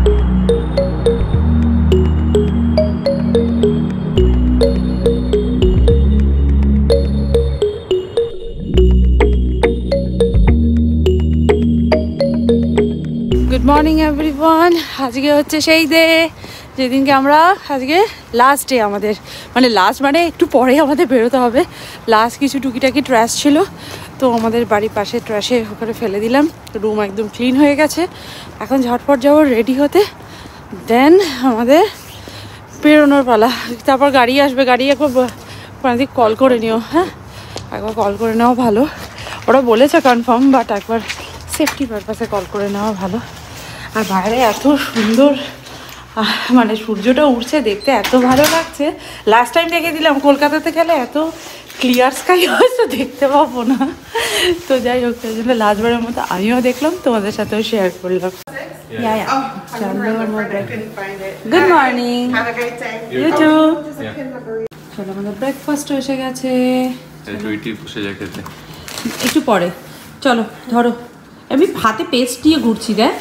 Good morning everyone. আজকে হচ্ছে সেই ডে যেদিনকে আমরা আজকে লাস্ট ডে আমাদের, মানে লাস্ট মানে একটু পরে আমাদের বেরোতে হবে। লাস্ট কিছু টুকিটাকি ট্র্যাশ ছিল, তো আমাদের বাড়ির পাশে ট্র্যাশে ওখানে ফেলে দিলাম। রুম একদম ক্লিন হয়ে গেছে। এখন ঝটপট যাবো রেডি হতে, দেন আমাদের বেরোনোর পালা। তারপর গাড়ি আসবে, গাড়ি একবার প্রান্তিক কল করে নিও। হ্যাঁ, একবার কল করে নেওয়া ভালো। ওরা বলেছে কনফার্ম, বাট একবার সেফটি পারপাসে কল করে নেওয়া ভালো। আর বাইরে এত সুন্দর, মানে সূর্যটা উঠছে, দেখতে এত ভালো লাগছে। লাস্ট টাইম দেখে দিলাম কলকাতাতে গেলে এত ক্লিয়ার স্কাই হয়তো দেখতে পাবো না। তো যাই হোক, তাই জন্য লাস্টবারের মতো আমিও দেখলাম, তোমাদের সাথেও শেয়ার করলাম। Good morning, you too. চলো, আমাদের ব্রেকফাস্ট এসে গেছে। একটু পরে চলো, ধরো। আমি হাতে পেস্ট দিয়ে ঘুরছি, দেখ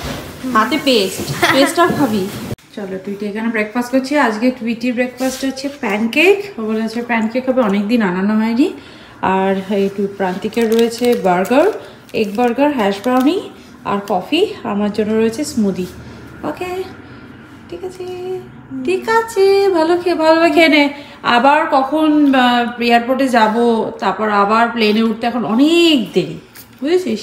হাতে পেস্টটা খাবি। চলো, টুইটি এখানে ব্রেকফাস্ট করছি। আজকে টুইটির ব্রেকফাস্ট হচ্ছে প্যানকেক। ও বলেছে প্যানকেক হবে, অনেকদিন আনানো হয়নি। আর এই প্রান্তিকের রয়েছে burger, egg burger, hash brownie আর কফি। আমার জন্য রয়েছে স্মুদি। ওকে, ঠিক আছে ঠিক আছে, ভালোভাবে খেয়ে নে। আবার কখন এয়ারপোর্টে যাব, তারপর আবার প্লেনে উঠতে এখন অনেক দেরি, বুঝেছিস?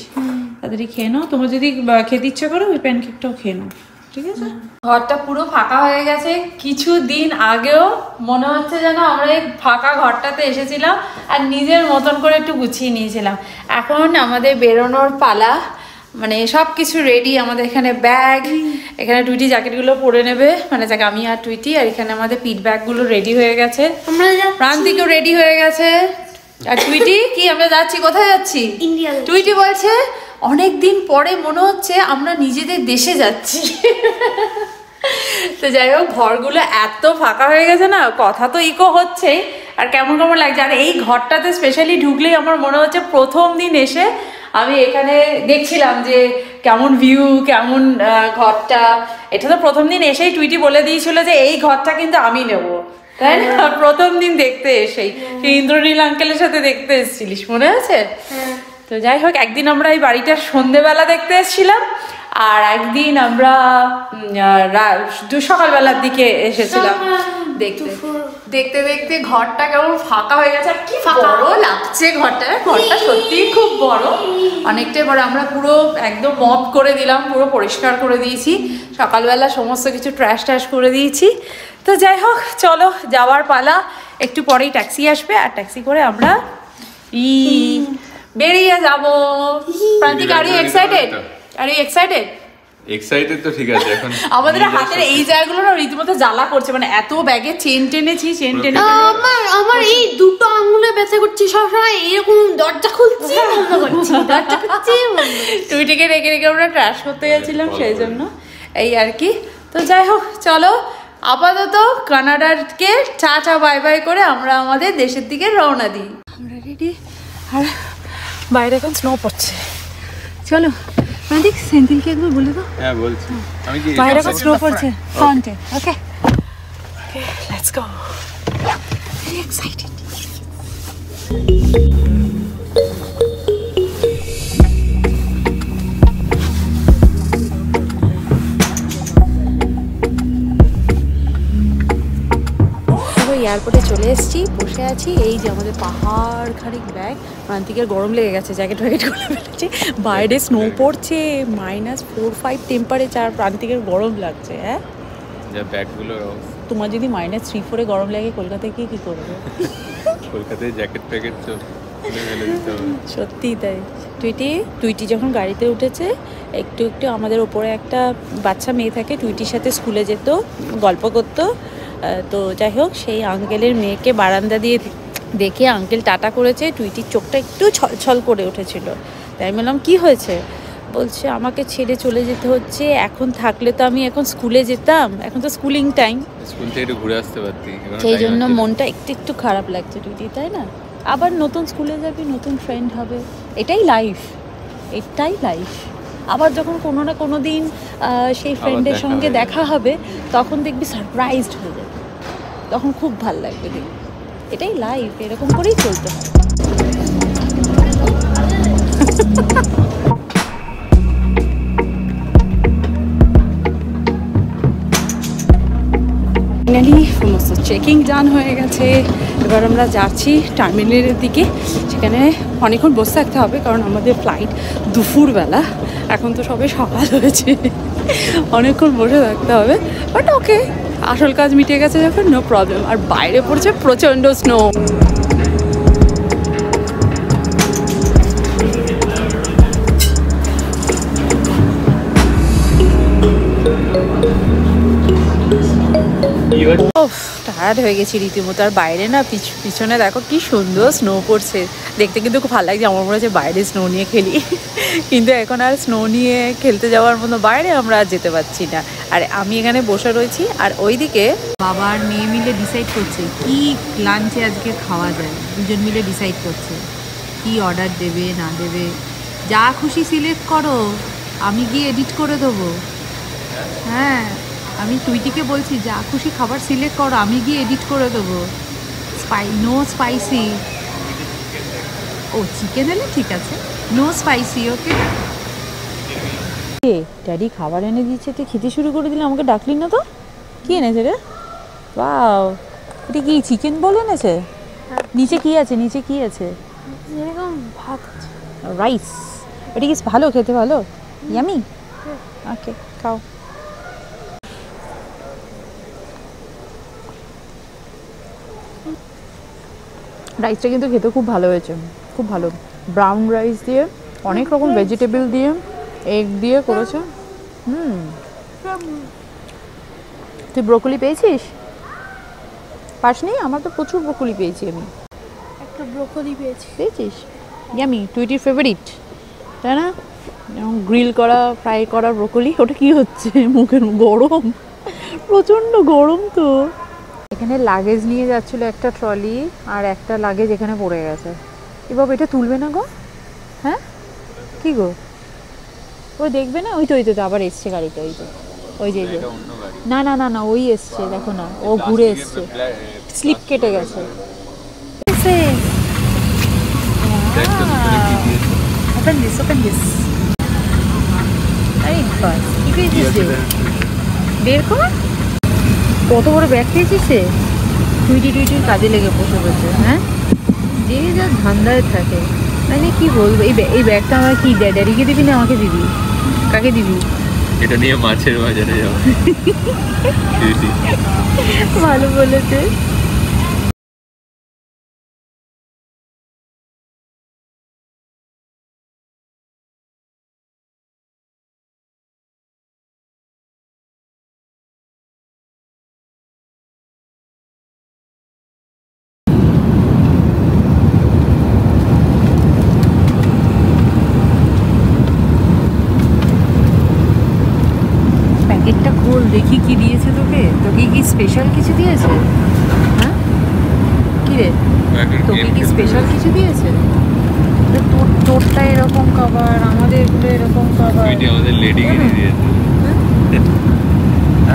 তাড়াতাড়ি খেয়ে নাও। তোমার যদি খেতে ইচ্ছা করো ওই প্যানকেকটাও খেয়ে নাও, ঠিক আছে? ঘরটা পুরো ফাঁকা হয়ে গেছে। কিছুদিন আগেও মনে হচ্ছে যেন আমরা এই ফাঁকা ঘরটাতে এসেছিলাম আর নিজের মতন করে একটু গুছিয়ে নিয়েছিলাম। এখন আমাদের বেরোনোর পালা, মানে সব কিছু রেডি। আমাদের এখানে ব্যাগ, এখানে টুইটি জ্যাকেটগুলো পরে নেবে, মানে যাকে আমি আর টুইটি। আর এখানে আমাদের পিট ব্যাগগুলো রেডি হয়ে গেছে, প্রান্তিকও রেডি হয়ে গেছে। আর টুইটি কি, আমরা যাচ্ছি, কোথায় যাচ্ছি? ইন্ডিয়া। টুইটি বলছে অনেকদিন পরে মনে হচ্ছে আমরা নিজেদের দেশে যাচ্ছি। তো যাই হোক, ঘরগুলো এত ফাঁকা হয়ে গেছে না, কথা তো ইকো হচ্ছেই, আর কেমন কেমন লাগছে। আর এই ঘরটাতে স্পেশালি ঢুকলেই আমার মনে হচ্ছে প্রথম দিন এসে আমি এখানে দেখছিলাম যে কেমন ভিউ, কেমন ঘরটা। এটা তো প্রথম দিন এসেই টুইটি বলে দিয়েছিল যে এই ঘরটা কিন্তু আমি নেবো, তাই না? প্রথম দিন দেখতে এসেই ইন্দ্রনীল আঙ্কেলের সাথে দেখতে এসেছিলিস, মনে আছে? তো যাই হোক, একদিন আমরা এই বাড়িটা সন্ধ্যেবেলা দেখতে এসেছিলাম, আর একদিন আমরা সকালবেলার দিকে এসেছিলাম দেখতে। দেখতে দেখতে ঘরটা কেমন ফাঁকা হয়ে গেছে। আর কি বড় লাগছে ঘরটা, ঘরটা সত্যি খুব বড়, অনেকটাই বড়। আমরা পুরো একদম মপ করে দিলাম, পুরো পরিষ্কার করে দিয়েছি। সকালবেলা সমস্ত কিছু ট্র্যাশ করে দিয়েছি। তো যাই হোক, চলো যাওয়ার পালা। একটু পরেই ট্যাক্সি আসবে, আর ট্যাক্সি করে আমরা বেরিয়ে যাবো। Prantik, are you excited? Are you excited? Excited তো ঠিক আছে। এখন আমাদের হাতের এই জায়গাগুলো না রীতিমতো জ্বালা করছে, মানে এত ব্যাগে চেন টেনেছি। আমার এই দুটো আঙুলে ব্যথা করছে সবসময়, এরকম দরজা খুলছি বন্ধ করছি, দরজা খুলছি। টুইটিকে রেখে রেখে আমরা ট্র্যাশ করতে গেছিলাম, সেই জন্য এই আর কি। তো যাই হোক, চলো আপাতত কানাডাকে টাটা বাই বাই করে আমরা আমাদের দেশের দিকে রওনা দিই। আমরা রেডি, আর বাইরে এখন স্নো পড়ছে। চলো প্রান্তিক, সেন্থিলকে একবার বলে দাও। হ্যাঁ বলছি, আমি কি বাইরে এখন স্নো পড়ছে ফ্রন্টে। ওকে ওকে, লেটস গো। Very excited. এয়ারপোর্টে চলে এসেছি, বসে আছি। এই যে আমাদের পাহাড় খানিক ব্যাগ। প্রান্তিকের গরম লেগে গেছে, জ্যাকেট ফ্যাকেট খুলে ফেলেছে। বাইরে স্নো পড়ছে, -4-5 টেম্পারেচার। প্রান্তিকের গরম লাগছে। হ্যাঁ, ব্যাগগুলো তোমার যদি -3-4 গরম লাগে, কলকাতায় গিয়ে কি করবে? কলকাতায় জ্যাকেট প্যাকেট তো সত্যি তাই। টুইটি যখন গাড়িতে উঠেছে, একটু একটু আমাদের ওপরে একটা বাচ্চা মেয়ে থাকে, টুইটির সাথে স্কুলে যেত, গল্প করতো। তো যাই হোক, সেই আঙ্কেলের মেয়েকে বারান্দা দিয়ে দেখে আঙ্কেল টাটা করেছে। টুইটির চোখটা একটু ছলছল করে উঠেছিল। তাই বললাম কি হয়েছে? বলছে আমাকে ছেড়ে চলে যেতে হচ্ছে, এখন থাকলে তো আমি এখন স্কুলে যেতাম, এখন তো স্কুলিং টাইম, স্কুল থেকে একটু ঘুরে আসতে পারতি, সেই জন্য মনটা একটু খারাপ লাগছে টুইটি, তাই না? আবার নতুন স্কুলে যাবি, নতুন ফ্রেন্ড হবে, এটাই লাইফ, এটাই লাইফ। আবার যখন কোনো না কোনো দিন সেই ফ্রেন্ডের সঙ্গে দেখা হবে, তখন দেখবি সারপ্রাইজড হয়ে যাবে, তখন খুব ভালো লাগবে দেখবি। এটাই লাইফ, এরকম করেই চলতে হয়। ফাইনালি সমস্ত চেকিং ডান হয়ে গেছে। এবার আমরা যাচ্ছি টার্মিনালের দিকে। সেখানে অনেকক্ষণ বসে থাকতে হবে, কারণ আমাদের ফ্লাইট দুপুরবেলা, এখন তো সবে সকাল হয়েছে, অনেকক্ষণ বসে থাকতে হবে। বাট ওকে, আসল কাজ মিটে গেছে যখন, নো প্রবলেম। আর বাইরে পড়ছে প্রচণ্ড স্নো। টায়ার্ড হয়ে গেছি রীতিমতো। আর বাইরে না পিছনে দেখো কি সুন্দর স্নো পড়ছে, দেখতে কিন্তু খুব ভালো লাগছে। আমার মনে হচ্ছে বাইরে স্নো নিয়ে খেলি, কিন্তু এখন আর স্নো নিয়ে খেলতে যাওয়ার মতো বাইরে আমরা আর যেতে পারছি না। আর আমি এখানে বসে রয়েছি, আর ওইদিকে বাবা আর মেয়ে মিলে ডিসাইড করছে কি লাঞ্চে আজকে খাওয়া যায়। দুজন মিলে ডিসাইড করছে কি অর্ডার দেবে না দেবে। যা খুশি সিলেক্ট করো, আমি গিয়ে এডিট করে দেবো। হ্যাঁ, আমি টুইটিকে বলছি যা খুশি খাবার সিলেক্ট করো, আমি গিয়ে এডিট করে দেবো। No spicy. ও চিকেন এলে ঠিক আছে, নো স্পাইসি। ওকে, ড্যাডি খাবার এনে দিচ্ছে, তুই খেতে শুরু করে দিলে, আমাকে ডাকলি না তো। কি এনেছে রে? ওয়াও, এটা কি চিকেন বল এনেছে? নিচে কি আছে? নিচে কি আছে? এরকম ভাত, রাইস। এটা কি ভালো খেতে? ভালো, ইয়ামি। ওকে, খাও। রাইসটা কিন্তু খেতে খুব ভালো হয়েছে, খুব ভালো। ব্রাউন রাইস দিয়ে, অনেক রকম ভেজিটেবল দিয়ে, এগ দিয়ে করেছে। তুই ব্রোকলি পেয়েছিস? পাসনি? আমার তো প্রচুর ব্রোকলি পেয়েছি আমি। একটা ব্রোকলি পেয়েছিস? ইয়ামি, টুইটির ফেভারিট, তাই না? গ্রিল করা, ফ্রাই করা ব্রোকলি। ওটা কি হচ্ছে মুখের? গরম, প্রচণ্ড গরম তো। এখানে লাগেজ নিয়ে যাচ্ছিল একটা ট্রলি, আর একটা লাগেজ এখানে পড়ে গেছে। এবার এটা তুলবে না গো? হ্যাঁ, কি গো? ওই দেখবে না? ওই তো আবার এসছে গাড়িটা। ওই তো, ওই যে না না না না, ওই এসছে, দেখো না, ও ঘুরে এসছে, স্লিপ কেটে গেছে। Open this. আরে বাস, কি পেয়েছিস রে? বের কর। কত বড় ব্যাগ পেয়েছিস সে? টুইটির কাজে লেগে বসে বসে। হ্যাঁ, যে যা ধান্দায় থাকে। মানে কি বলবো, এই ব্যাগটা আমার কি ড্যাডিকে দিবি না আমাকে দিবি? কাকে দিবি? এটা নিয়ে মাছের বাজারে যাবো। ভালো বলেছে। প্যাকেটটা খোল দেখি কি দিয়েছে তোকে। তোকে কি স্পেশাল কিছু দিয়েছে? হ্যাঁ, কি রে, তোকে কি স্পেশাল কিছু দিয়েছে? তোরটা এরকম কভার, আমাদের এগুলো এরকম কভার। আমাদের লেডি কিনে দিয়েছে।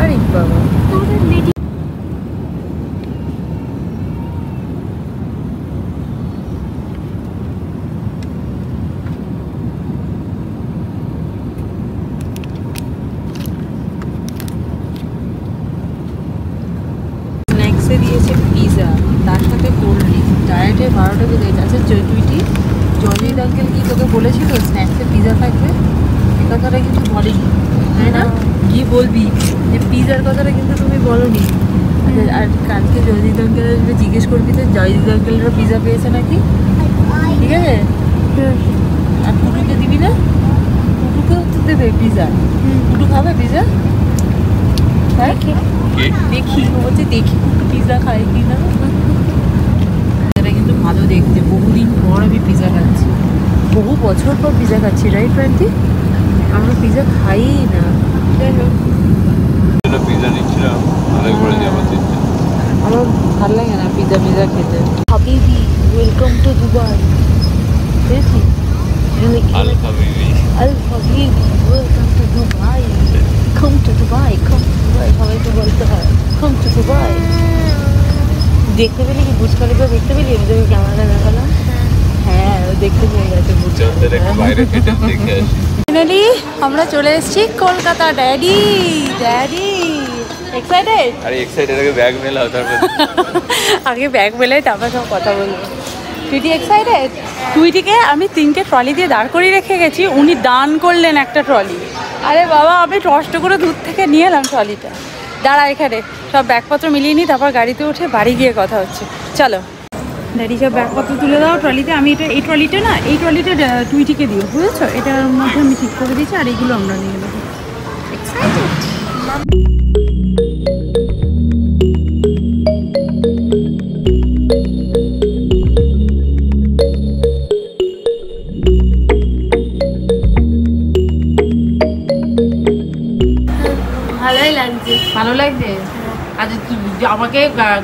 আরে বাবা, তোদের লেডি। স্ন্যাক্সে দিয়েছে পিজা, তার সাথে কোল্ড ড্রিঙ্ক। ডায়েটে 12টা বেজে গেছে। আচ্ছা টুইটি, জয়জিৎ আঙ্কেল কি তোকে বলেছিল স্ন্যাক্সে পিজা থাকবে? এই কথাটা কিন্তু বলেনি, তাই না? কি বলবি যে পিজার কথাটা কিন্তু তুমি বলোনি। আর কালকে জয়জিৎ আঙ্কেল আসবে, জিজ্ঞেস করবি তো জয়জিৎ আঙ্কেলরা পিজা পেয়েছে নাকি, ঠিক আছে? আর কুটুকে দিবি না? কুটুকেও তো দেবে পিজা। কুটু খাবে পিজা? হ্যাঁ, দেখি, বলছে দেখি কুটু পিজা খায় কি না। এটা কিন্তু ভালো দেখতে। বহুদিন পর আমি পিজা খাচ্ছি, বহু বছর পর পিজা খাচ্ছি, রাইট ফ্রেন্ডি? আমরা পিজা খাই না। যাই হোক, পিজা নিচ্ছিলাম, ভালোই করে দিয়ে আমার চিন্তা। আমার ভালো লাগে না পিজা খেতে। হাবিবি, ওয়েলকাম টু দুবাই। দেখি alpha baby. Alpha baby welcome to Dubai, come to Dubai, come to Dubai, সবাই তো বলতে হয় কাম টু দুবাই। দেখতে পেলি কি বুর্জ খলিফা দেখতে পেলি? আমি তোকে ক্যামেরাটা দেখালাম। হ্যাঁ ও দেখতে পেয়ে গেছে বুর্জ চন্দ্রের একটু বাইরে হেঁটে দেখে আসি। ফাইনালি আমরা চলে এসেছি কলকাতা। Daddy daddy excited? আরে এক্সাইটেড আগে ব্যাগ মেলাও তারপর। আগে ব্যাগ মেলাই তারপর সব কথা বলবো। Tweety excited? টুইটিকে আমি 3টে ট্রলি দিয়ে দাঁড় করিয়ে রেখে গেছি, উনি দান করলেন একটা ট্রলি। আরে বাবা আমি কষ্ট করে দূর থেকে নিয়ে এলাম ট্রলিটা। দাঁড়া এখানে সব ব্যাগপত্র মিলিয়ে নিই, তারপর গাড়িতে উঠে বাড়ি গিয়ে কথা হচ্ছে। চলো ড্যাডি সব ব্যাগপত্র তুলে দাও ট্রলিতে। আমি এই ট্রলিটা টুইটিকে দিও, বুঝেছো? এটার মধ্যে আমি ঠিক করে দিয়েছি, আর এইগুলো আমরা নিয়ে নেবো। ভালোই লাগছে। ভালো লাগছে? আচ্ছা আমাকে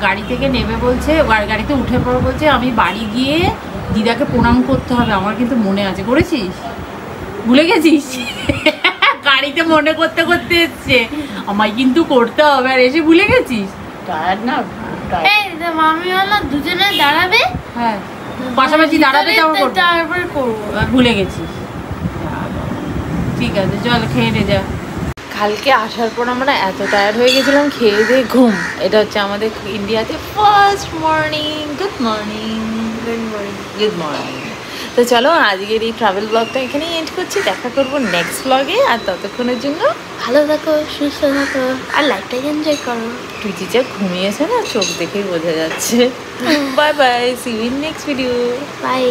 গাড়ি থেকে নেবে বলছে, গাড়িতে উঠে পড়ো বলছে। আমি বাড়ি গিয়ে দিদাকে প্রণাম করতে হবে, আমার কিন্তু মনে আছে। করেছিস? ভুলে গেছিস? গাড়িতে মনে করতে করতে এসছে, আমায় কিন্তু করতে হবে, আর এসে ভুলে গেছিস। টায়ার্ড না? এই মামি হলো দুজনে দাঁড়াবে, হ্যাঁ পাশাপাশি দাঁড়াবে, তারপর করবো। ভুলে গেছিস। ঠিক আছে চল খেয়ে নে যা। কালকে আসার পর আমরা এত টায়ার্ড হয়ে গেছিলাম, খেয়ে দিয়ে ঘুম। এটা হচ্ছে আমাদের ইন্ডিয়াতে first morning. Good morning, good morning, good morning. তো চলো আজকের এই ট্রাভেল ব্লগটা এখানেই এন্ড করছি। দেখা করবো নেক্সট ব্লগে, আর ততক্ষণের জন্য ভালো থাকো, সুস্থ থাকো, আর লাইফটাকে এনজয় করো। টুইটি যা ঘুমিয়েছে না, চোখ দেখেই বোঝা যাচ্ছে। Bye bye, see you in next video. By.